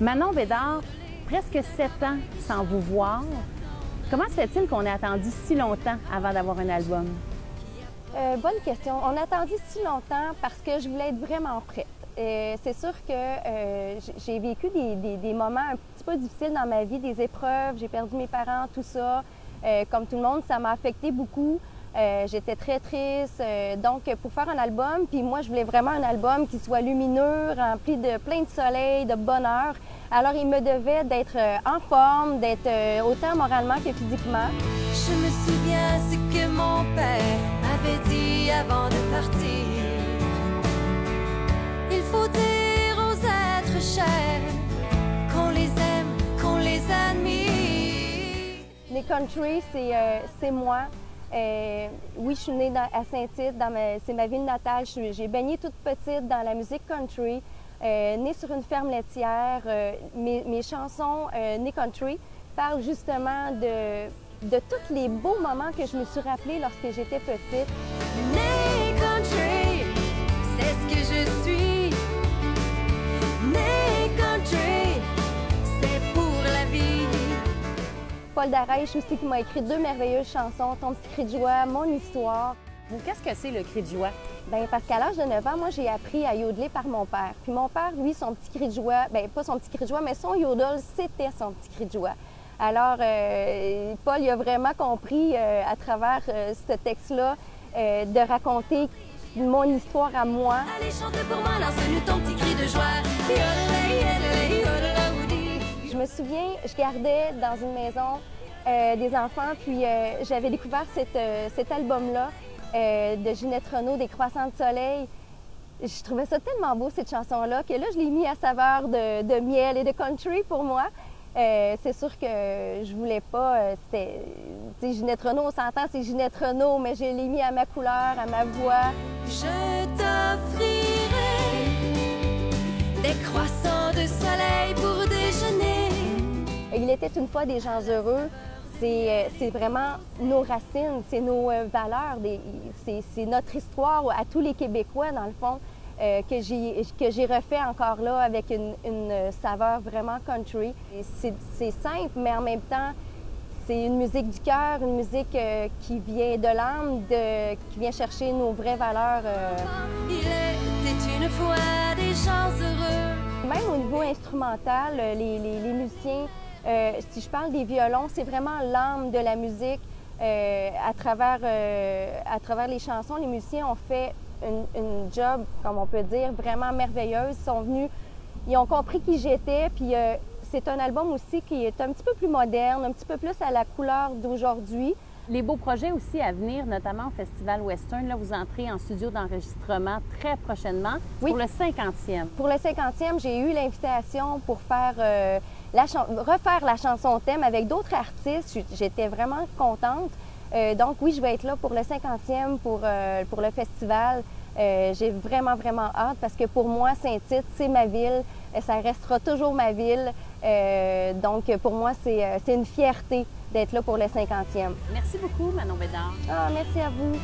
Manon Bédard, presque 7 ans sans vous voir. Comment se fait-il qu'on ait attendu si longtemps avant d'avoir un album? Bonne question. On a attendu si longtemps parce que je voulais être vraiment prête. C'est sûr que j'ai vécu des moments un petit peu difficiles dans ma vie, des épreuves, j'ai perdu mes parents, tout ça. Comme tout le monde, ça m'a affecté beaucoup. J'étais très triste. Donc, pour faire un album, puis moi, je voulais vraiment un album qui soit lumineux, rempli de plein de soleil, de bonheur. Alors, il me devait d'être en forme, d'être autant moralement que physiquement. Je me souviens ce que mon père m'avait dit avant de partir. Il faut dire aux êtres chers qu'on les aime, qu'on les admire. Les country, c'est moi. Oui, je suis née à Saint-Tite, c'est ma ville natale. J'ai baigné toute petite dans la musique country, née sur une ferme laitière. Mes chansons nées country parlent justement de tous les beaux moments que je me suis rappelée lorsque j'étais petite. Née country, c'est ce que je suis. Née country, c'est pour la vie. Paul Darèche aussi qui m'a écrit 2 merveilleuses chansons, Ton petit cri de joie, Mon histoire. Qu'est-ce que c'est le cri de joie? Bien, parce qu'à l'âge de 9 ans, moi, j'ai appris à yodeler par mon père. Puis mon père, lui, son petit cri de joie, bien, pas son petit cri de joie, mais son yodel, c'était son petit cri de joie. Alors, Paul, il a vraiment compris à travers ce texte-là de raconter mon histoire à moi. Allez, chante pour moi, lance-nous ton petit cri de joie. Yodelay, yodelay, yodelay. Je me souviens, je gardais dans une maison des enfants, puis j'avais découvert cet album-là de Ginette Renault, Des croissants de soleil. Je trouvais ça tellement beau, cette chanson-là, que là, je l'ai mis à saveur de miel et de country pour moi. C'est sûr que je voulais pas... Ginette Renault, on s'entend, c'est Ginette Renault, mais je l'ai mis à ma couleur, à ma voix. Je t'offrirai des croissants de soleil pour déjeuner. Il était une fois des gens heureux. C'est vraiment nos racines, c'est nos valeurs, c'est notre histoire à tous les Québécois, dans le fond, que j'ai refait encore là avec une saveur vraiment country. C'est simple, mais en même temps, c'est une musique du cœur, une musique qui vient de l'âme, qui vient chercher nos vraies valeurs. Il était une fois des gens heureux. Même au niveau instrumental, les musiciens, si je parle des violons, c'est vraiment l'âme de la musique. À travers les chansons, les musiciens ont fait une job, comme on peut dire, vraiment merveilleuse. Ils sont venus, ils ont compris qui j'étais, puis c'est un album aussi qui est un petit peu plus moderne, un petit peu plus à la couleur d'aujourd'hui. Les beaux projets aussi à venir, notamment au Festival Western. Là, vous entrez en studio d'enregistrement très prochainement Oui. pour le 50e. Pour le 50e, j'ai eu l'invitation pour faire refaire la chanson thème avec d'autres artistes. J'étais vraiment contente. Donc oui, je vais être là pour le 50e, pour le festival. J'ai vraiment, vraiment hâte parce que pour moi, Saint-Tite, c'est ma ville. Ça restera toujours ma ville. Donc pour moi, c'est une fierté d'être là pour le 50e. Merci beaucoup, Manon Bédard. Ah, merci à vous.